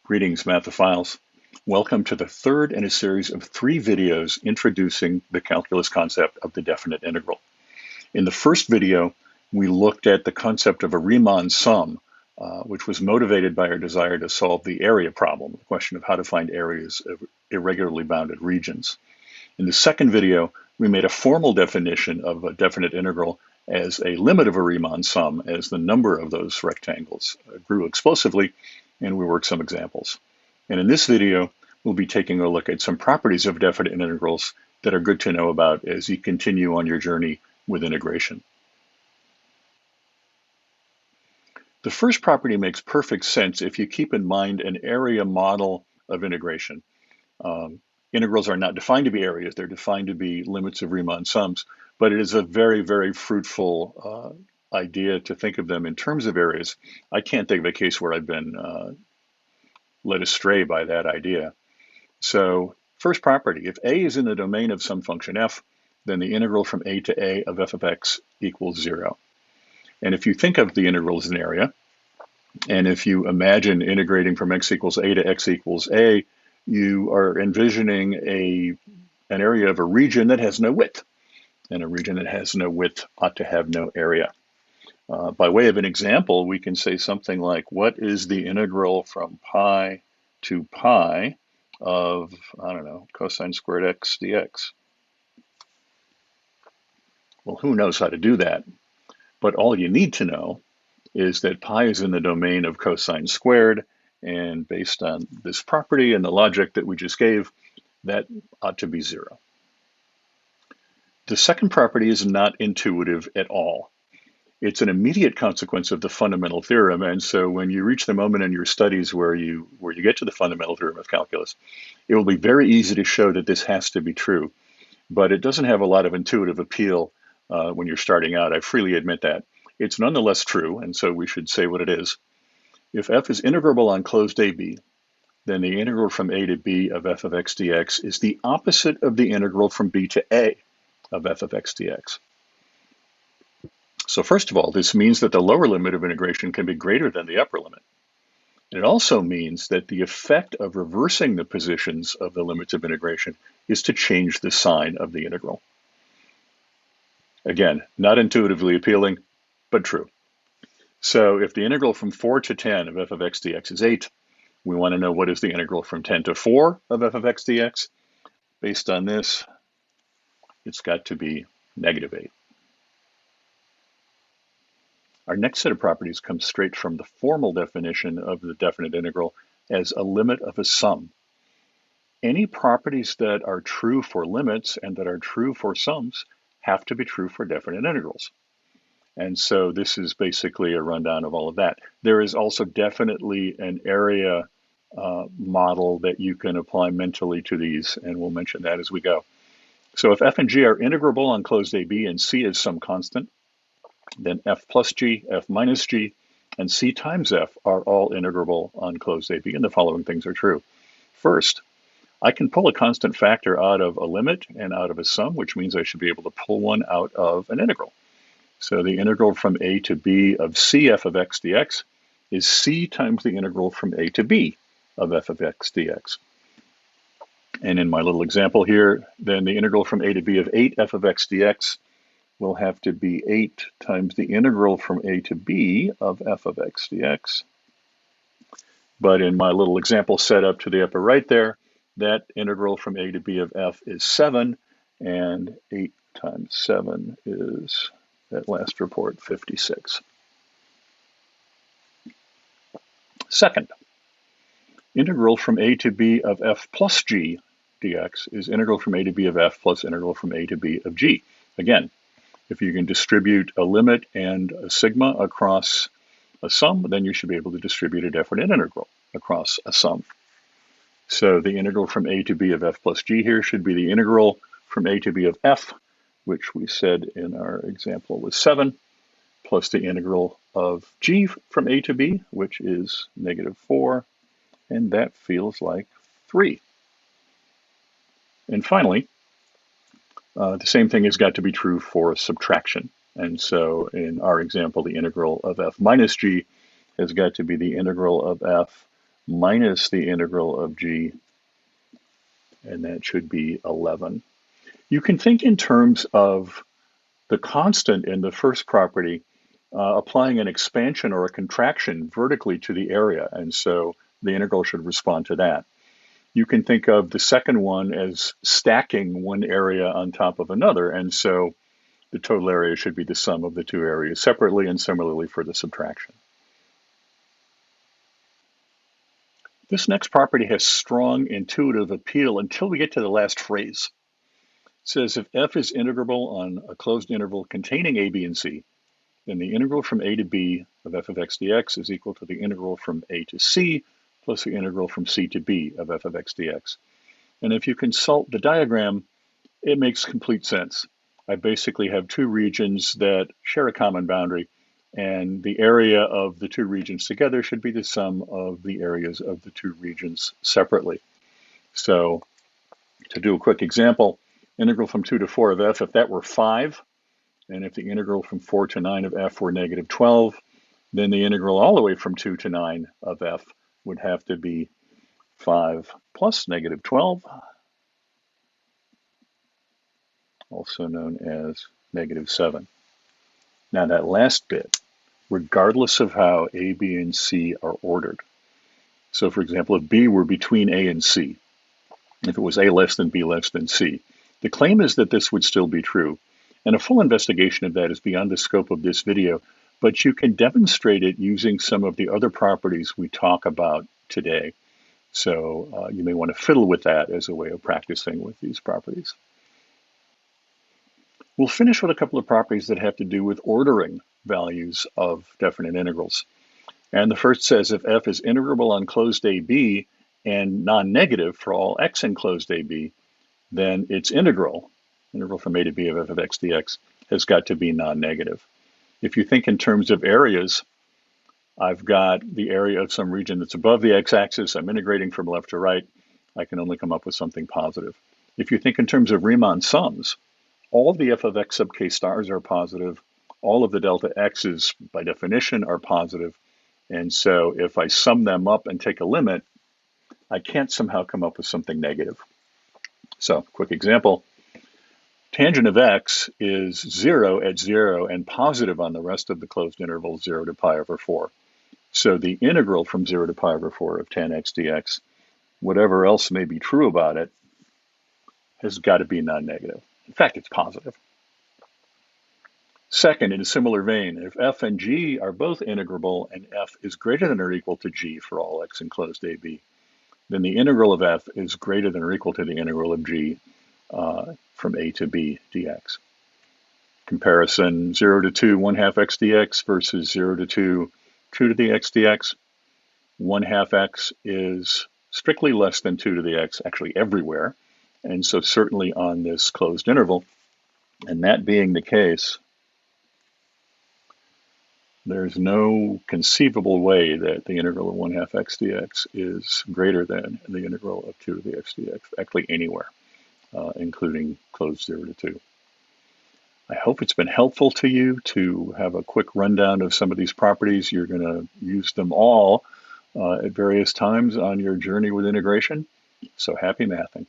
Greetings, mathophiles. Welcome to the third in a series of 3 videos introducing the calculus concept of the definite integral. In the first video, we looked at the concept of a Riemann sum, which was motivated by our desire to solve the area problem, the question of how to find areas of irregularly bounded regions. In the second video, we made a formal definition of a definite integral as a limit of a Riemann sum as the number of those rectangles grew explosively, and we worked some examples. And in this video, we'll be taking a look at some properties of definite integrals that are good to know about as you continue on your journey with integration. The first property makes perfect sense if you keep in mind an area model of integration. Integrals are not defined to be areas, they're defined to be limits of Riemann sums, but it is a very, very fruitful idea to think of them in terms of areas. I can't think of a case where I've been led astray by that idea. So first property, if a is in the domain of some function f, then the integral from a to a of f of x equals 0. And if you think of the integral as an area, and if you imagine integrating from x equals a to x equals a, you are envisioning an area of a region that has no width. And a region that has no width ought to have no area. By way of an example, we can say something like, what is the integral from pi to pi of, I don't know, cosine squared x dx? Well, who knows how to do that? But all you need to know is that pi is in the domain of cosine squared, and based on this property and the logic that we just gave, that ought to be 0. The second property is not intuitive at all. It's an immediate consequence of the fundamental theorem, and so when you reach the moment in your studies where you get to the fundamental theorem of calculus, it will be very easy to show that this has to be true, but it doesn't have a lot of intuitive appeal when you're starting out. I freely admit that. It's nonetheless true, and so we should say what it is. If f is integrable on closed AB, then the integral from a to b of f of x dx is the opposite of the integral from b to a of f of x dx. So first of all, this means that the lower limit of integration can be greater than the upper limit. It also means that the effect of reversing the positions of the limits of integration is to change the sign of the integral. Again, not intuitively appealing, but true. So if the integral from 4 to 10 of f of x dx is 8, we want to know what is the integral from 10 to 4 of f of x dx. Based on this, it's got to be negative 8. Our next set of properties comes straight from the formal definition of the definite integral as a limit of a sum. Any properties that are true for limits and that are true for sums have to be true for definite integrals. And so this is basically a rundown of all of that. There is also definitely an area model that you can apply mentally to these, and we'll mention that as we go. So if f and g are integrable on closed AB and c is some constant, then f plus g, f minus g, and c times f are all integrable on closed AB, and the following things are true. First, I can pull a constant factor out of a limit and out of a sum, which means I should be able to pull one out of an integral. So the integral from a to b of c f of x dx is c times the integral from a to b of f of x dx. And in my little example here, then the integral from a to b of 8 f of x dx will have to be 8 times the integral from a to b of f of x dx. But in my little example set up to the upper right there, that integral from a to b of f is 7, and 8 times 7 is, at last report, 56. Second, integral from a to b of f plus g dx is integral from a to b of f plus integral from a to b of g. Again, if you can distribute a limit and a sigma across a sum, then you should be able to distribute a definite integral across a sum. So the integral from a to b of f plus g here should be the integral from a to b of f, which we said in our example was 7, plus the integral of g from a to b, which is negative 4, and that feels like 3. And finally, the same thing has got to be true for subtraction. And so in our example, the integral of f minus g has got to be the integral of f minus the integral of g, and that should be 11. You can think in terms of the constant in the first property applying an expansion or a contraction vertically to the area, and so the integral should respond to that. You can think of the second one as stacking one area on top of another, and so the total area should be the sum of the two areas separately, and similarly for the subtraction. This next property has strong intuitive appeal until we get to the last phrase. It says if f is integrable on a closed interval containing a, b, and c, then the integral from a to b of f of x dx is equal to the integral from a to c plus the integral from c to b of f of x dx. And if you consult the diagram, it makes complete sense. I basically have two regions that share a common boundary, and the area of the two regions together should be the sum of the areas of the two regions separately. So to do a quick example, integral from 2 to 4 of f, if that were 5, and if the integral from 4 to 9 of f were negative 12, then the integral all the way from 2 to 9 of f would have to be 5 plus negative 12, also known as negative 7. Now that last bit, regardless of how a, b, and c are ordered. So for example, if b were between a and c, if it was a less than b less than c, the claim is that this would still be true. And a full investigation of that is beyond the scope of this video, but you can demonstrate it using some of the other properties we talk about today. So you may want to fiddle with that as a way of practicing with these properties. We'll finish with a couple of properties that have to do with ordering values of definite integrals. And the first says if f is integrable on closed AB and non-negative for all x in closed AB, then its integral from a to b of f of x dx, has got to be non-negative. If you think in terms of areas, I've got the area of some region that's above the x-axis. I'm integrating from left to right. I can only come up with something positive. If you think in terms of Riemann sums, all of the f of x sub k stars are positive. All of the delta x's, by definition, are positive. And so if I sum them up and take a limit, I can't somehow come up with something negative. So, quick example. Tangent of x is 0 at 0 and positive on the rest of the closed interval 0 to pi over 4. So the integral from 0 to pi over 4 of tan x dx, whatever else may be true about it, has got to be non-negative. In fact, it's positive. Second, in a similar vein, if f and g are both integrable and f is greater than or equal to g for all x in closed AB, then the integral of f is greater than or equal to the integral of g from a to b dx. Comparison 0 to 2, 1/2 x dx versus 0 to 2, 2 to the x dx. 1/2 x is strictly less than 2 to the x, actually everywhere, and so certainly on this closed interval. And that being the case, there's no conceivable way that the integral of 1/2 x dx is greater than the integral of 2 to the x dx, actually anywhere, including closed 0 to 2. I hope it's been helpful to you to have a quick rundown of some of these properties. You're going to use them all at various times on your journey with integration. So happy mathing.